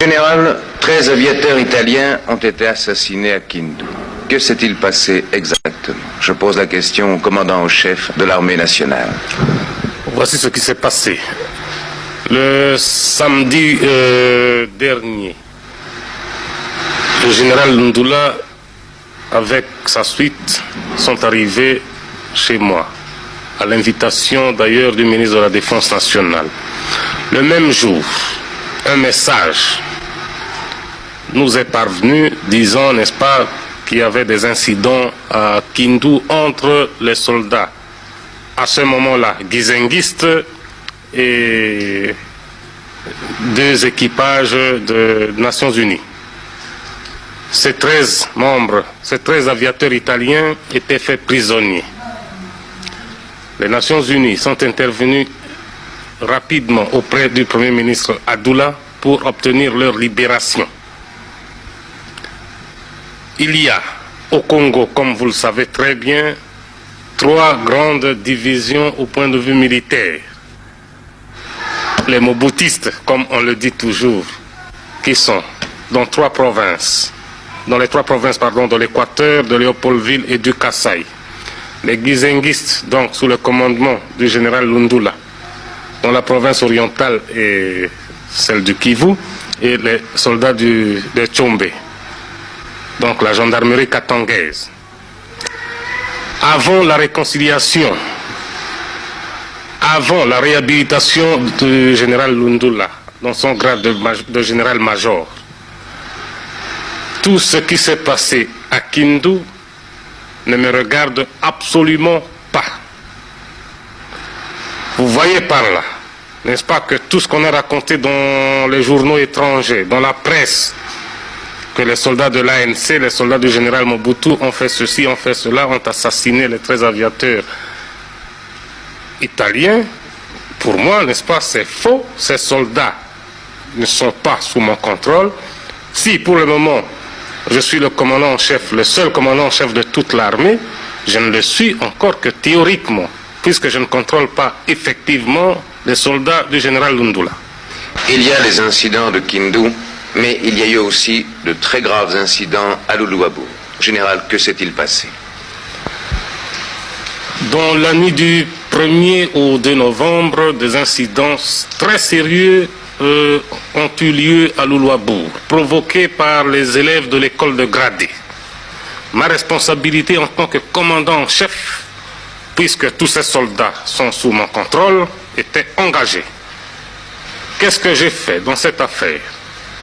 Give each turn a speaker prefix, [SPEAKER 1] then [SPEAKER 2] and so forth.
[SPEAKER 1] Général, 13 aviateurs italiens ont été assassinés à Kindu. Que s'est-il passé exactement? Je pose la question au commandant en chef de l'armée nationale.
[SPEAKER 2] Voici ce qui s'est passé. Le samedi dernier, le général Lundula, avec sa suite, sont arrivés chez moi, à l'invitation d'ailleurs du ministre de la Défense nationale. Le même jour, un message nous est parvenu disant, n'est-ce pas, qu'il y avait des incidents à Kindu entre les soldats, à ce moment-là, guizenguistes et deux équipages de Nations Unies. Ces 13 membres, ces 13 aviateurs italiens étaient faits prisonniers. Les Nations Unies sont intervenues rapidement auprès du Premier ministre Adoula pour obtenir leur libération. Il y a au Congo, comme vous le savez très bien, 3 grandes divisions au point de vue militaire. Les Mobutistes, comme on le dit toujours, qui sont dans les 3 provinces, de l'Équateur, de Léopoldville et du Kasaï. Les Guizenguistes, donc sous le commandement du général Lundula, dans la province orientale et celle du Kivu, et les soldats de Tchombe, donc la gendarmerie katangaise. Avant la réconciliation, avant la réhabilitation du général Lundula, dans son grade de général-major, tout ce qui s'est passé à Kindu ne me regarde absolument pas. Vous voyez par là, n'est-ce pas, que tout ce qu'on a raconté dans les journaux étrangers, dans la presse, que les soldats de l'ANC, les soldats du général Mobutu ont fait ceci, ont fait cela, ont assassiné les 13 aviateurs italiens, pour moi, n'est-ce pas, c'est faux. Ces soldats ne sont pas sous mon contrôle. Si pour le moment, je suis le commandant en chef, le seul commandant en chef de toute l'armée, je ne le suis encore que théoriquement, puisque je ne contrôle pas effectivement les soldats du général Lundula.
[SPEAKER 1] Il y a les incidents de Kindu, mais il y a eu aussi de très graves incidents à Luluabourg. Général, que s'est-il passé?
[SPEAKER 2] Dans la nuit du 1er au 2 novembre, des incidents très sérieux ont eu lieu à Luluabourg, provoqués par les élèves de l'école de Gradé. Ma responsabilité en tant que commandant en chef, puisque tous ces soldats sont sous mon contrôle, était engagée. Qu'est-ce que j'ai fait dans cette affaire?